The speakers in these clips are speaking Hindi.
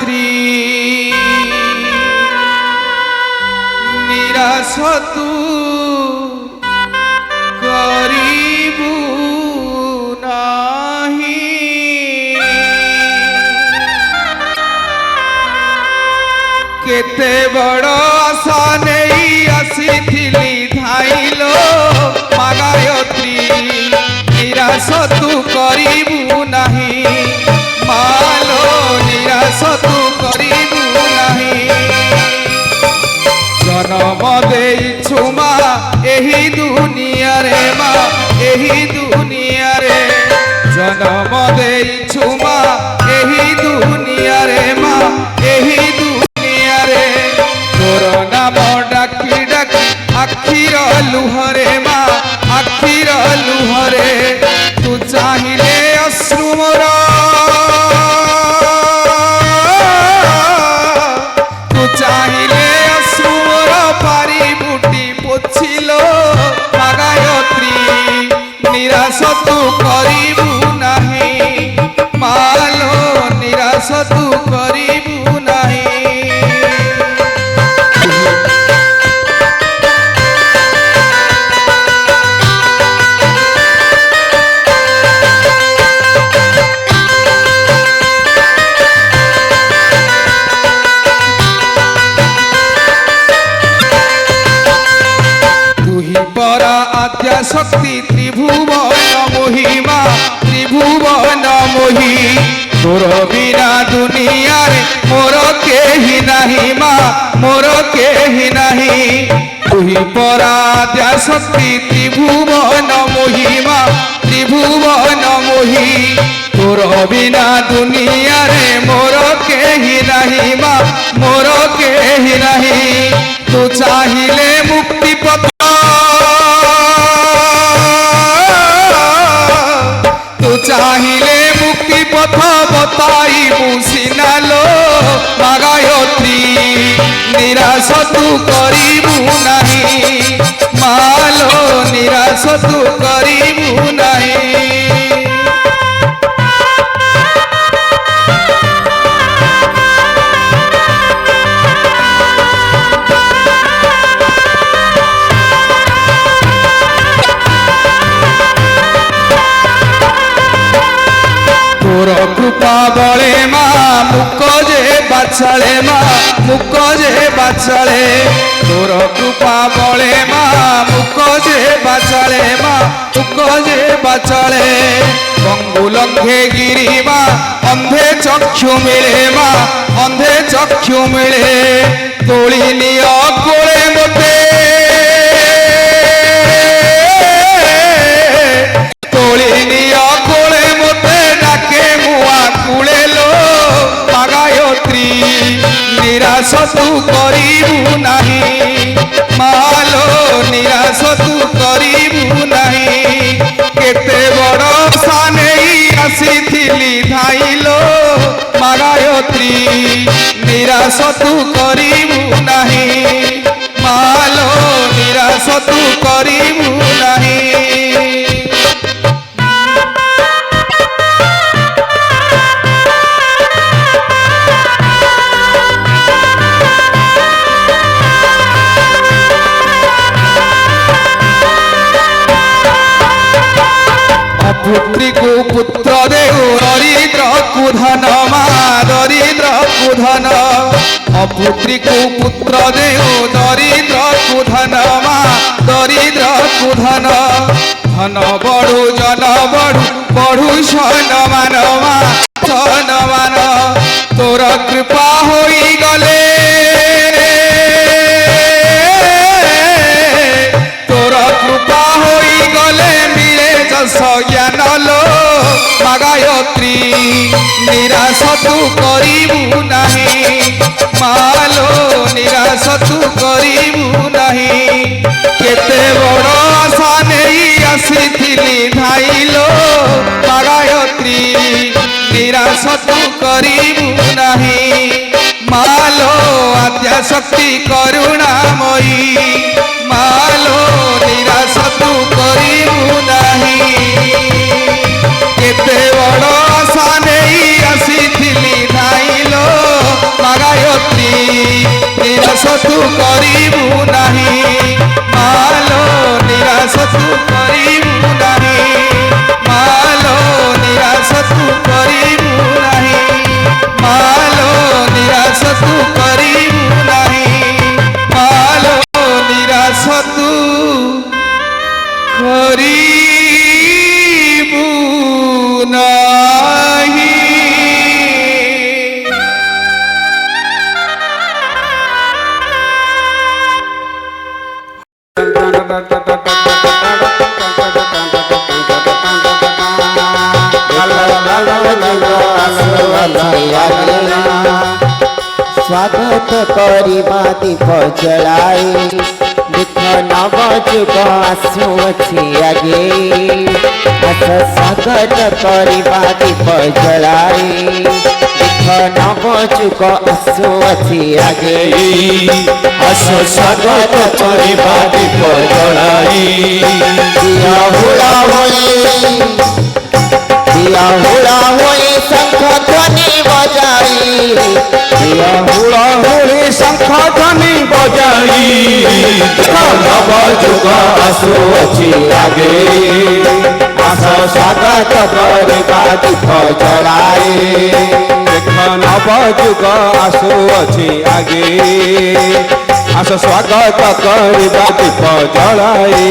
ମାଗାୟତ୍ରୀ ନିରାଶ ତୁ କରିବୁ ନାହିଁ। କେତେ ବଡ଼ ଆଶା ନେଇ ଆସିଥିଲି ଧାଇଲୋ ମାଗାୟତ୍ରୀ ନିରାଶ ତୁ କରିବୁ ନାହିଁ। ମାଲୋ ନିରାଶ ତୁ କରିବୁ ନାହିଁ। ଜନମ ଦେଇଛୁ ମା ଏହି ଦୁନିଆରେ ମା ଏହି ଦୁନିଆରେ ଜନମ ଦେଇଛୁ ମା ଏହି ଦୁନିଆରେ ମା ଏହି ଦୁନିଆରେ ତୋର ନାମ ଡାକି ଡାକି ଆଖିର ଲୁହରେ ମା ଆଖିର ଲୁହରେ ତୁ ଚାହିଁଲେ ଅଶ୍ରୁ ମୋର ତୁ ଚାହିଁଲେ ଅଶ୍ରୁ ମୋର ପାରି ବୁଟି ପୋଛିଲୋ ମାଗାୟତ୍ରୀ ନିରାଶ ତୁ କରିବୁ ନାହିଁ। ମାଲୋ ନିରାଶ ତୁ କରିବୁ ନାହିଁ। आद्या शक्ति त्रिभुवन मोहिमा त्रिभुवन मोहि तोर बिना दुनिया रे मोर केहि नाही मा मोर केहि नाही। तुही परा आद्या शक्ति त्रिभुवन मोहिमा त्रिभुवन मोहि तोर बिना दुनिया रे मोर केहि नाही मा मोर केहि नाही। तू चाहिले मुक्ति पथ चाहिले मुक्ति पथ बताइबु सिनालो मागायत्री निराश तू करिबु नाही। मालो निराश तू करिबु नाही। तोर कृपा बळे मा मुक जे बाछळे मा मुक जे बाछळे तोर कृपा बळे मा मुक जे बाछळे मा मुक जे बाछळे बंगु लंघे गिरी मा अंधे चक्षु मिले मा अंधे चक्षु मिले तोଳି नियो कोळे मोते तोଳି नियो कोळे मोते डाके मुआ कुळेलो मागायत्री निराश तू करिबु नाही। मालो निराश तू करिबु नाही। केते बड़ आशा नेई आसीथिली धाइलो मागायत्री निराश तू करिबु नाही। मालो निराश तू करिबु नाही। पुत्री को पुत्र देहु दरिद्र को धन मा दरिद्र को धन अपुत्री को पुत्र देहु दरिद्र को धन मा दरिद्र को धन धन बड़ू जन बड़ू बड़ू सन मान मा सन मान तोर कृपा होई गले तोर कृपा होई गले मिले जस ज्ञान लो मागायत्री निराश तू करिबु नाही। मालो निराश तू करिबु नाही। केते बड़ आशा नेई आसीथिली धाइलो मागायत्री निराश तू करिबु नाही। मालो आद्या शक्ति करुणामयी मालो निराश तू करिबु नाही। केते बड़ आशा नेई आसीथिली धाइलो स्वागत करिबा दीप जलाए देख नव जुग आसुअछि आगे आस स्वागत करिबा दीप जलाए देख नव जुग आसुअछि आगे आस स्वागत करिबा दीप जलाई दिया हुला होई शंख ध्वनि बजाई दिया हुलाहुली शंख ध्वनि बजाई नव जुग आसुअछि आगे आस स्वागत करिबा दीप जलाए देख नव जुग आसुअछि आगे आस स्वागत करिबा दीप जलाए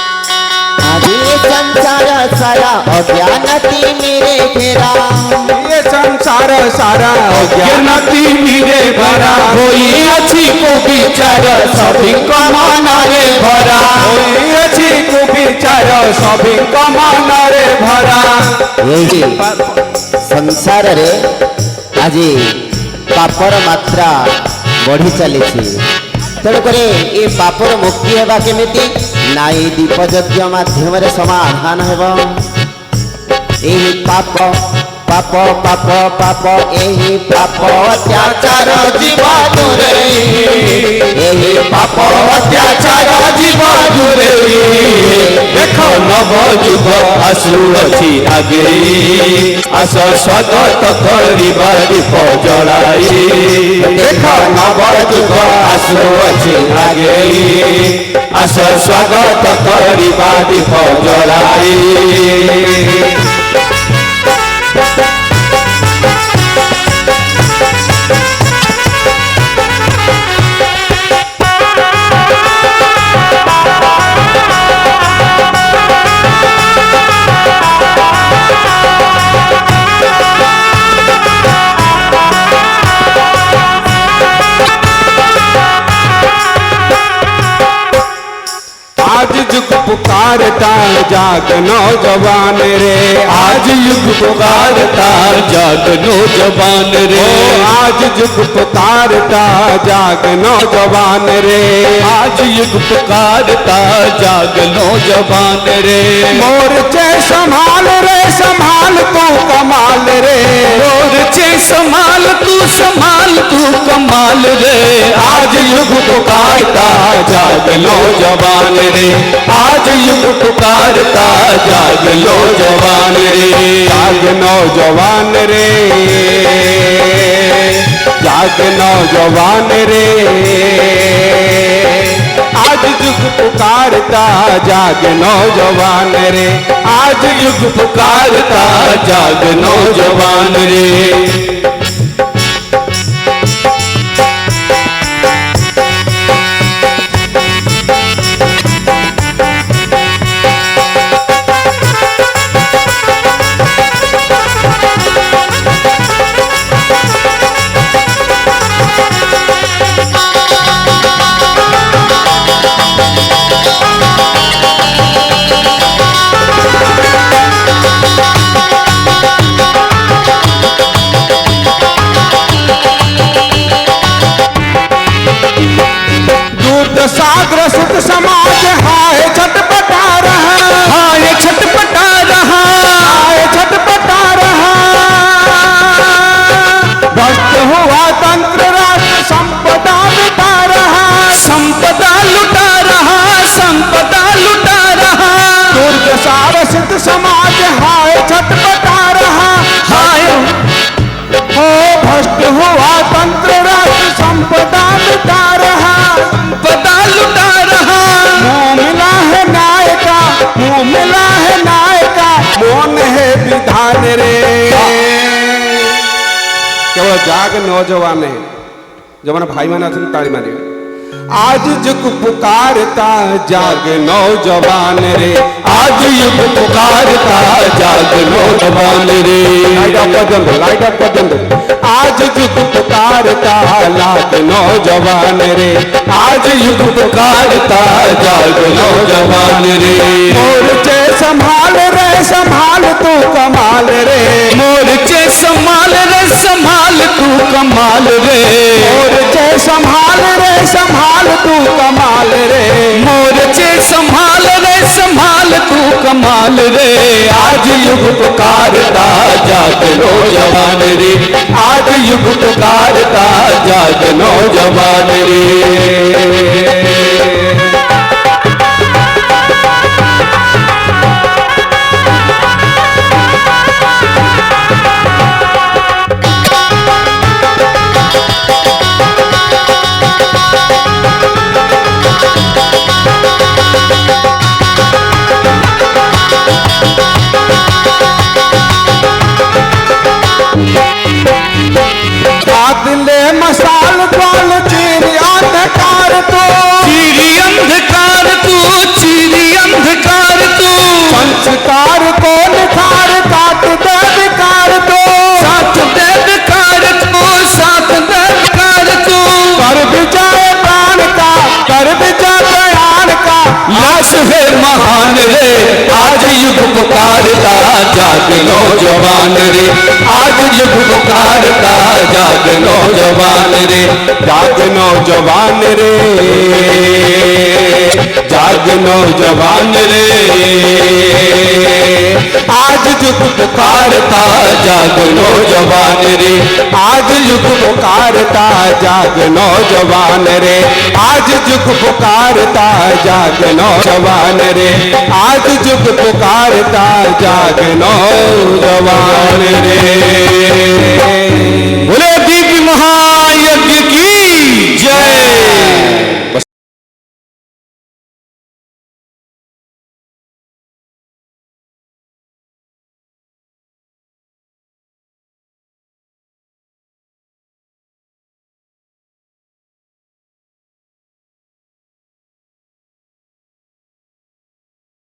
आदि संसार सारा अज्ञानति मेरे घेरा ये संसार सारा ज्ञानति मेरे भरा होई अछि को विचार सभी मन रे भरा होई अछि को विचार सभी मन रे भरा यही संसार रे आज पापर मात्रा बढ़ी चली तेणुक ये पापर मुक्ति हेबा केमिति नाई दीप यज्ञ माध्यम समाधान हेब यही पाप पाप पाप पाप यही पाप अत्याचार जीवन रे यही पाप अत्याचार जीवन रे देख नव जुग आसुअछि आगे आस स्वागत करिबा दीप जलाई देख नव जुग आसुअछि आगे आस स्वागत करिबा दीप जलाई आज युग पुकारता जाग नौजवान रे आज युग पुकारता जाग नौजवान रे आज युग पुकारता जाग नौजवान रे आज युग पुकारता जाग नौजवान रे मोर्चे संभाल रे संभाल तू कमाल रे मोर्चे संभाल तू कमाल रे आज युग पुकारता जाग नौजवान रे आज युग पुकारता जाग नौजवान रे जाग नौजवान रे जाग नौजवान रे आज युग पुकारता जाग नौजवान रे आज युग पुकारता जाग नौजवान रे सागर सुख समाज हाय छटपटा रहा हाय छटपटा रहा हाय छटपटा रहा भ्रष्ट हुआ तंत्र राष्ट्र संपदा लुटा रहा संपदा लुटा रहा संपदा लुटा रहा दुर्ग सारसित समाज हाय छटपटा रहा हाय हो भ्रष्ट हुआ तंत्र राष्ट्र संपदा लुटा रहा संपदा लुटा रहा नौजवान है जो मैंने भाई मैंने अच्छे ताली मारे आज जुग पुकारता जाग नौजवान रे आज युग पुकारता जाग नौजवान रे लाइट अप कर दो आज जुग पुकारता लाग नौजवान रे आज युग पुकारता जाग नौजवान रे मोर्चे संभाल रे संभाल तू कमाल रे मोर्चे संभाल रे संभाल तू कमाल रे मोर्चे संभाल रे संभाल तू कमाल रे मोर्चे संभाल रे संभाल तू कमाल रे आज युग पुकारता जाग नौजवान रे आज युग पुकारता जाग नौजवान रे दिले मसाल कौन चीरी अंधकार तो चीरी अंधकार तू चीरी अंधकार तू संस्कार को निखार काट दे विकार तो साथ दे विकार तू साथ दे विकार तू कर विजय प्राण का कर विजय बयान का यश है महान रे आज युग पुकारता जाग नौजवान रे आज युग पुकारता जाग नौजवान रे जाग नौजवान रे जाग नौजवान रे आज युग पुकारता जाग नौजवान रे आज युग पुकारता जाग नौजवान रे आज युग पुकारता जाग नौजवान रे आज युग पुकारता जाग नौजवान रे बोले दीप महा